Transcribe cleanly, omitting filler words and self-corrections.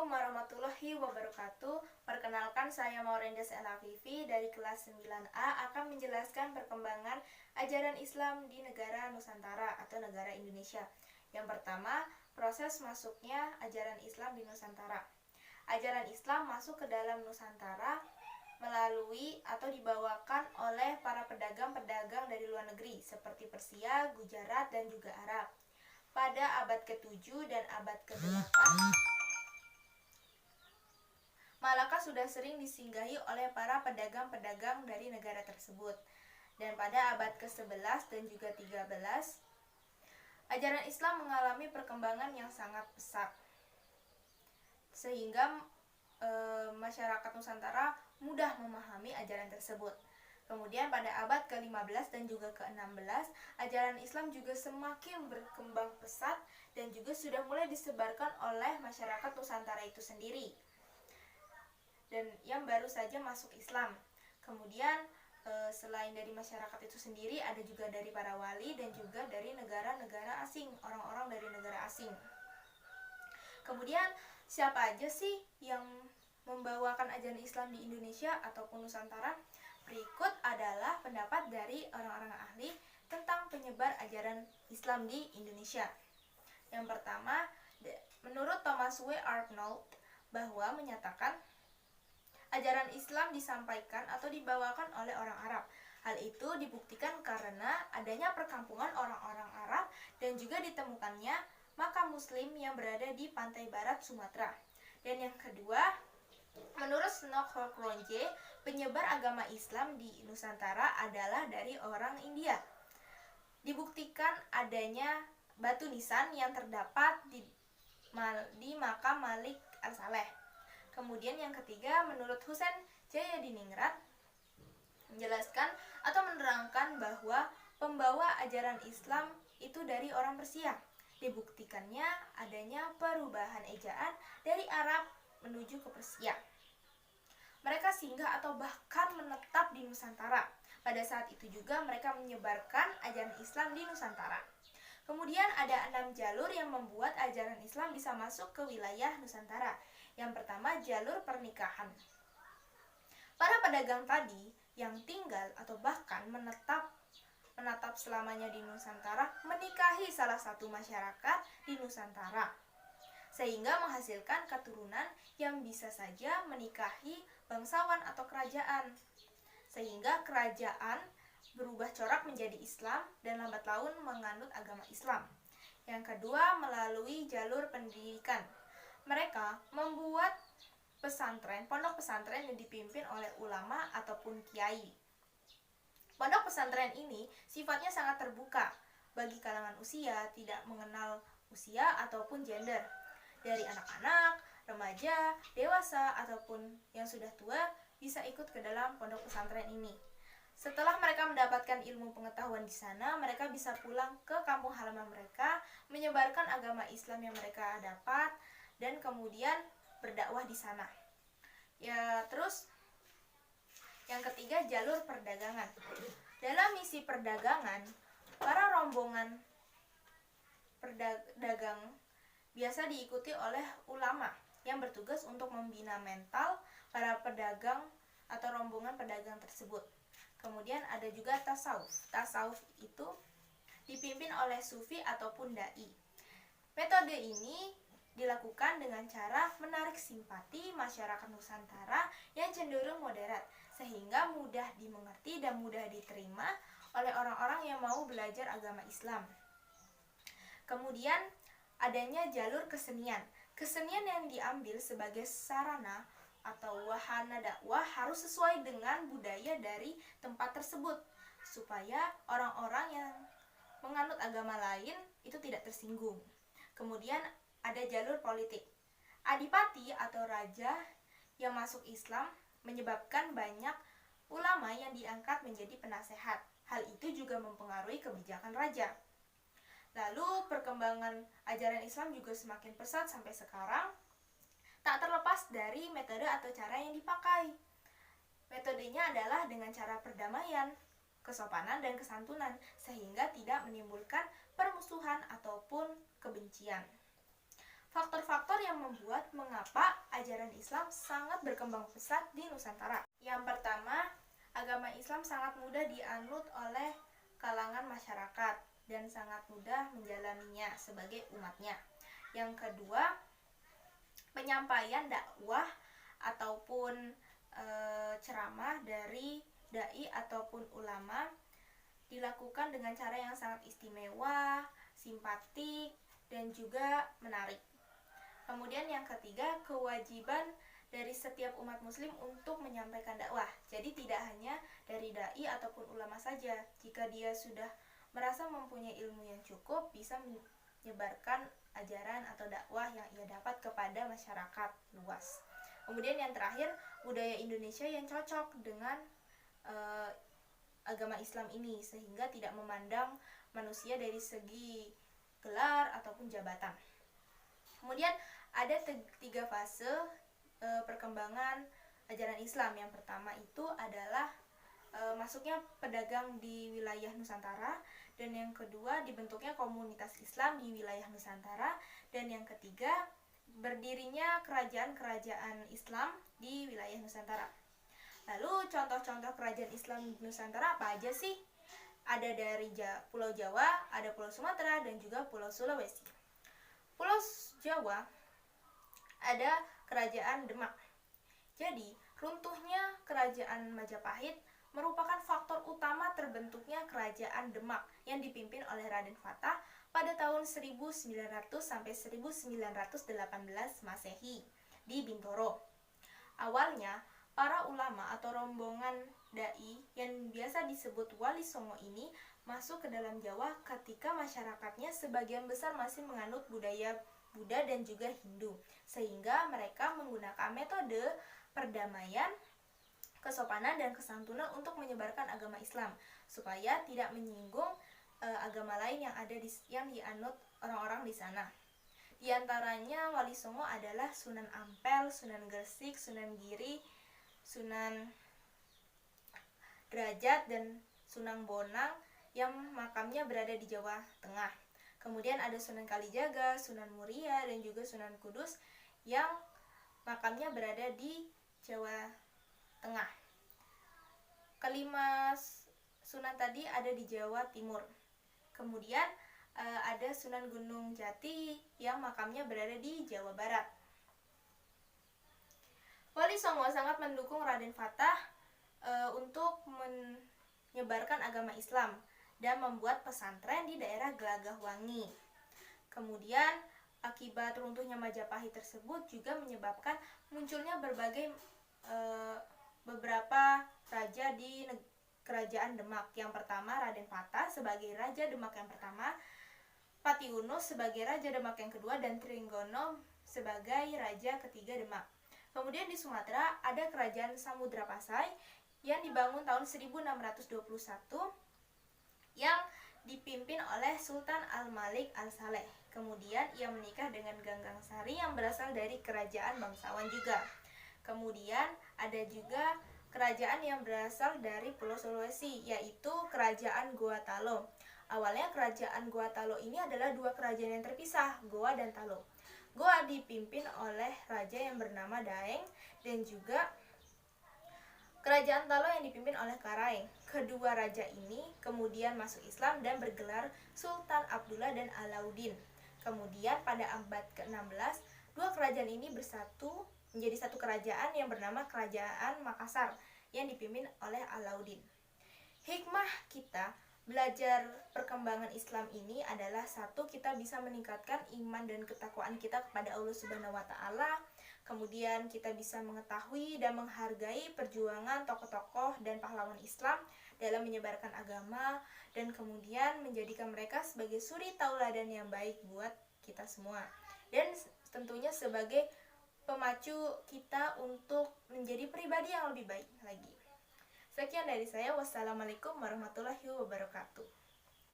Assalamualaikum warahmatullahi wabarakatuh. Perkenalkan, saya Maurendes Elavivi dari kelas 9A akan menjelaskan perkembangan ajaran Islam di negara Nusantara atau negara Indonesia. Yang pertama, proses masuknya ajaran Islam di Nusantara. Ajaran Islam masuk ke dalam Nusantara melalui atau dibawakan oleh para pedagang-pedagang dari luar negeri seperti Persia, Gujarat, dan juga Arab. Pada abad ke-7 dan abad ke-8, Malaka sudah sering disinggahi oleh para pedagang-pedagang dari negara tersebut. Dan pada abad ke-11 dan juga 13, ajaran Islam mengalami perkembangan yang sangat pesat. Sehingga masyarakat Nusantara mudah memahami ajaran tersebut. Kemudian pada abad ke-15 dan juga ke-16, ajaran Islam juga semakin berkembang pesat dan juga sudah mulai disebarkan oleh masyarakat Nusantara itu sendiri. Dan yang baru saja masuk Islam. Kemudian selain dari masyarakat itu sendiri, ada juga dari para wali dan juga dari negara-negara asing, orang-orang dari negara asing. Kemudian siapa aja sih yang membawakan ajaran Islam di Indonesia ataupun Nusantara? Berikut adalah pendapat dari orang-orang ahli tentang penyebar ajaran Islam di Indonesia. Yang pertama, menurut Thomas W. Arnold bahwa menyatakan ajaran Islam disampaikan atau dibawakan oleh orang Arab. Hal itu dibuktikan karena adanya perkampungan orang-orang Arab dan juga ditemukannya makam Muslim yang berada di pantai barat Sumatera. Dan yang kedua, menurut Snook Hokronje, penyebar agama Islam di Nusantara adalah dari orang India. Dibuktikan adanya batu nisan yang terdapat di makam Malik Al-Saleh. Kemudian yang ketiga, menurut Husain Jayadiningrat menjelaskan atau menerangkan bahwa pembawa ajaran Islam itu dari orang Persia. Dibuktikannya adanya perubahan ejaan dari Arab menuju ke Persia. Mereka singgah atau bahkan menetap di Nusantara. Pada saat itu juga mereka menyebarkan ajaran Islam di Nusantara. Kemudian ada 6 jalur yang membuat ajaran Islam bisa masuk ke wilayah Nusantara. Yang pertama, jalur pernikahan. Para pedagang tadi yang tinggal atau bahkan menetap selamanya di Nusantara menikahi salah satu masyarakat di Nusantara, sehingga menghasilkan keturunan yang bisa saja menikahi bangsawan atau kerajaan, sehingga kerajaan berubah corak menjadi Islam dan lambat laun menganut agama Islam. Yang kedua, melalui jalur pendidikan. Mereka membuat pondok pesantren yang dipimpin oleh ulama ataupun kiai. Pondok pesantren ini sifatnya sangat terbuka bagi kalangan usia, tidak mengenal usia ataupun gender. Dari anak-anak, remaja, dewasa, ataupun yang sudah tua bisa ikut ke dalam pondok pesantren ini. Setelah mereka mendapatkan ilmu pengetahuan di sana, mereka bisa pulang ke kampung halaman mereka, menyebarkan agama Islam yang mereka dapat, dan kemudian berdakwah di sana. Ya, terus yang ketiga, jalur perdagangan. Dalam misi perdagangan, para rombongan pedagang biasa diikuti oleh ulama yang bertugas untuk membina mental para pedagang atau rombongan pedagang tersebut. Kemudian ada juga tasawuf. Tasawuf itu dipimpin oleh sufi ataupun dai. Metode ini dilakukan dengan cara menarik simpati masyarakat Nusantara yang cenderung moderat, sehingga mudah dimengerti dan mudah diterima oleh orang-orang yang mau belajar agama Islam. Kemudian adanya jalur kesenian. Kesenian yang diambil sebagai sarana atau wahana dakwah harus sesuai dengan budaya dari tempat tersebut, supaya orang-orang yang menganut agama lain itu tidak tersinggung. Kemudian ada jalur politik. Adipati atau raja yang masuk Islam menyebabkan banyak ulama yang diangkat menjadi penasehat. Hal itu juga mempengaruhi kebijakan raja. Lalu perkembangan ajaran Islam juga semakin pesat sampai sekarang, tak terlepas dari metode atau cara yang dipakai. Metodenya adalah dengan cara perdamaian, kesopanan, dan kesantunan, sehingga tidak menimbulkan permusuhan ataupun kebencian. Faktor-faktor yang membuat mengapa ajaran Islam sangat berkembang pesat di Nusantara. Yang pertama, agama Islam sangat mudah dianut oleh kalangan masyarakat dan sangat mudah menjalaninya sebagai umatnya. Yang kedua, penyampaian dakwah ataupun ceramah dari dai ataupun ulama dilakukan dengan cara yang sangat istimewa, simpatik, dan juga menarik. Kemudian yang ketiga, kewajiban dari setiap umat muslim untuk menyampaikan dakwah. Jadi tidak hanya dari dai ataupun ulama saja. Jika dia sudah merasa mempunyai ilmu yang cukup, bisa menyebarkan ajaran atau dakwah yang ia dapat kepada masyarakat luas. Kemudian yang terakhir, budaya Indonesia yang cocok dengan agama Islam ini, sehingga tidak memandang manusia dari segi gelar ataupun jabatan. Kemudian ada 3 fase perkembangan ajaran Islam. Yang pertama itu adalah masuknya pedagang di wilayah Nusantara, dan yang kedua dibentuknya komunitas Islam di wilayah Nusantara, dan yang ketiga berdirinya kerajaan-kerajaan Islam di wilayah Nusantara. Lalu contoh-contoh kerajaan Islam di Nusantara apa aja sih? Ada dari Pulau Jawa, ada Pulau Sumatera, dan juga Pulau Sulawesi. Pulau Jawa ada Kerajaan Demak. Jadi, runtuhnya Kerajaan Majapahit merupakan faktor utama terbentuknya Kerajaan Demak yang dipimpin oleh Raden Fatah pada tahun 1900 sampai 1918 Masehi di Bintoro. Awalnya, para ulama atau rombongan dai yang biasa disebut Wali Songo ini masuk ke dalam Jawa ketika masyarakatnya sebagian besar masih menganut budaya Buddha dan juga Hindu, sehingga mereka menggunakan metode perdamaian, kesopanan, dan kesantunan untuk menyebarkan agama Islam supaya tidak menyinggung agama lain yang dianut orang-orang di sana. Di antaranya Wali Songo adalah Sunan Ampel, Sunan Gresik, Sunan Giri, Sunan Derajat, dan Sunan Bonang yang makamnya berada di Jawa Tengah. Kemudian ada Sunan Kalijaga, Sunan Muria, dan juga Sunan Kudus yang makamnya berada di Jawa Tengah. Kelima Sunan tadi ada di Jawa Timur. Kemudian ada Sunan Gunung Jati yang makamnya berada di Jawa Barat. Wali Songo sangat mendukung Raden Fatah untuk menyebarkan agama Islam dan membuat pesantren di daerah Gelagahwangi. Kemudian akibat runtuhnya Majapahit tersebut juga menyebabkan munculnya beberapa raja di Kerajaan Demak. Yang pertama Raden Fatah sebagai Raja Demak yang pertama, Patiunus sebagai Raja Demak yang kedua, dan Trenggono sebagai Raja ketiga Demak. Kemudian di Sumatera ada Kerajaan Samudrapasai yang dibangun tahun 1621 yang dipimpin oleh Sultan Al-Malik Al-Saleh. Kemudian ia menikah dengan Ganggang Sari yang berasal dari kerajaan bangsawan juga. Kemudian ada juga kerajaan yang berasal dari Pulau Sulawesi, yaitu Kerajaan Goa Talo. Awalnya Kerajaan Goa Talo ini adalah 2 kerajaan yang terpisah, Goa dan Talo. Goa dipimpin oleh raja yang bernama Daeng, dan juga Kerajaan Talo yang dipimpin oleh Karaeng. Kedua raja ini kemudian masuk Islam dan bergelar Sultan Abdullah dan Alauddin. Kemudian pada abad ke-16, 2 kerajaan ini bersatu menjadi satu kerajaan yang bernama Kerajaan Makassar yang dipimpin oleh Alauddin. Hikmah kita belajar perkembangan Islam ini adalah satu, kita bisa meningkatkan iman dan ketakwaan kita kepada Allah Subhanahu wa taala. Kemudian kita bisa mengetahui dan menghargai perjuangan tokoh-tokoh dan pahlawan Islam dalam menyebarkan agama, dan kemudian menjadikan mereka sebagai suri tauladan yang baik buat kita semua, dan tentunya sebagai pemacu kita untuk menjadi pribadi yang lebih baik lagi. Sekian dari saya. Wassalamualaikum warahmatullahi wabarakatuh.